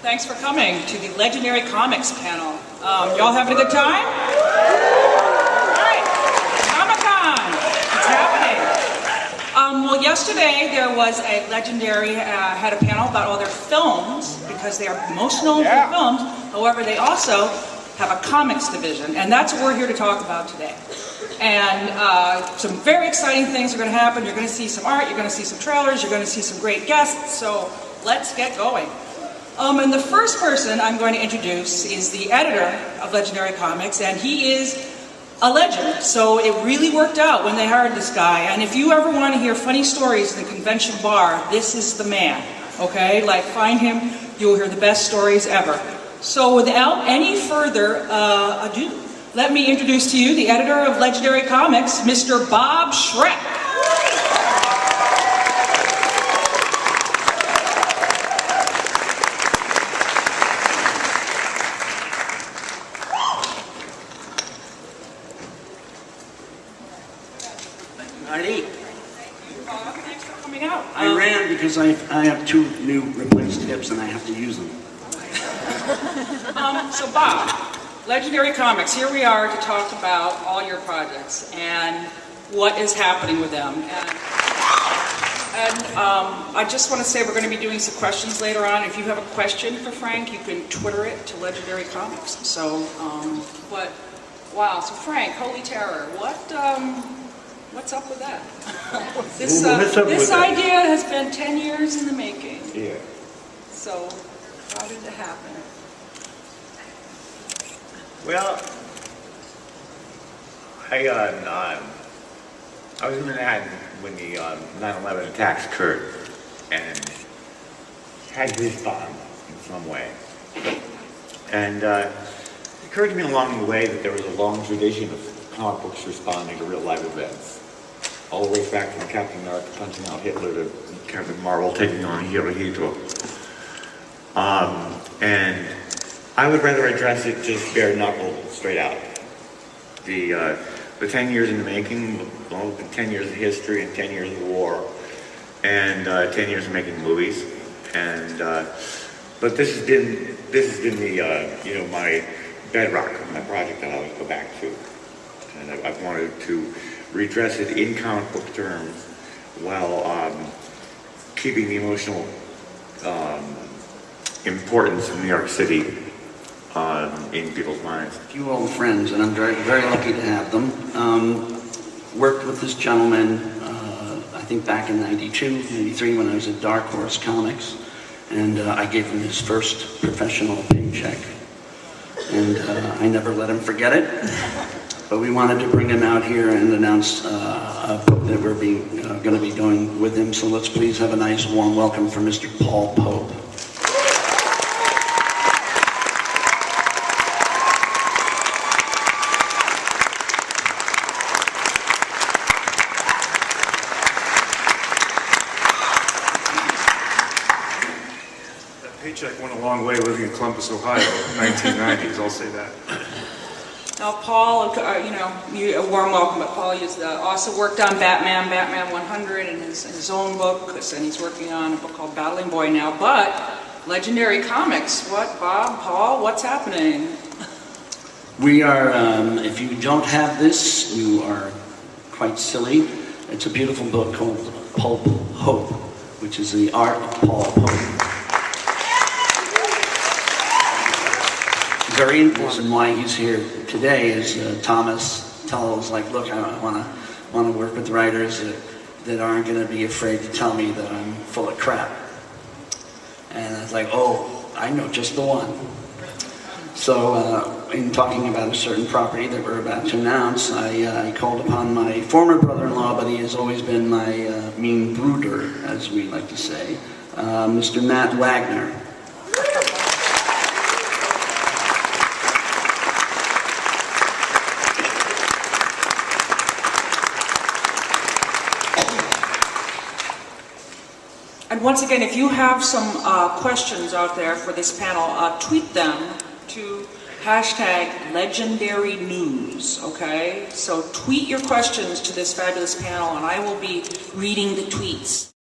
Thanks for coming to the Legendary Comics panel. Y'all having a good time? All right, Comic-Con, it's happening. Well, yesterday there was a Legendary had a panel about all their films because they are most known for films. However, they also have a comics division, and that's what we're here to talk about today. And some very exciting things are going to happen. You're going to see some art, you're going to see some trailers, you're going to see some great guests, so let's get going. And the first person I'm going to introduce is the editor of Legendary Comics, and he is a legend. So it really worked out when they hired this guy. And if you ever want to hear funny stories in the convention bar, this is the man, okay? Like, find him, you'll hear the best stories ever. So without any further ado, let me introduce to you the editor of Legendary Comics, Mr. Bob Schreck. Marty. Bob, thanks for coming out. I ran because I have two new replaced hips and I have to use them. So Bob, Legendary Comics, here we are to talk about all your projects and what is happening with them. And I just want to say we're going to be doing some questions later on. If you have a question for Frank, you can Twitter it to Legendary Comics. So, but wow, so Frank, Holy Terror, what's up with that? This idea has been 10 years in the making. Yeah. So, how did it happen? Well, I was in Manhattan when the 9/11 attacks occurred, and had to respond in some way. And it occurred to me along the way that there was a long tradition of comic books responding to real life events, all the way back from Captain America punching out Hitler to Captain Marvel taking on Hirohito. And I would rather address it just bare knuckle, straight out. The 10 years in the making, well, 10 years of history and 10 years of war, and 10 years of making movies. And but this has been the my bedrock of my project that I always go back to, and I've wanted to redress it in comic book terms while keeping the emotional importance of New York City in people's minds. A few old friends, and I'm very, very lucky to have them. Worked with this gentleman, I think back in '92, '93 when I was at Dark Horse Comics, and I gave him his first professional paycheck. And I never let him forget it. But we wanted to bring him out here and announce a book that we're going to be doing with him. So let's please have a nice warm welcome for Mr. Paul Pope. Paycheck went a long way living in Columbus, Ohio, 1990s, I'll say that. Now, Paul, a warm welcome, but Paul also worked on Batman 100 and his own book, and he's working on a book called Battling Boy now, but Legendary Comics, Bob, Paul, what's happening? We are, if you don't have this, you are quite silly. It's a beautiful book called Pulp Hope, which is the art of Paul Pope. Very important why he's here today is Thomas tells, like, look, I want to work with writers that aren't going to be afraid to tell me that I'm full of crap. And I was like, oh, I know just the one. So in talking about a certain property that we're about to announce, I called upon my former brother-in-law, but he has always been my mean brooder, as we like to say, Mr. Matt Wagner. And once again, if you have some questions out there for this panel, tweet them to #LegendaryNews, okay? So tweet your questions to this fabulous panel, and I will be reading the tweets.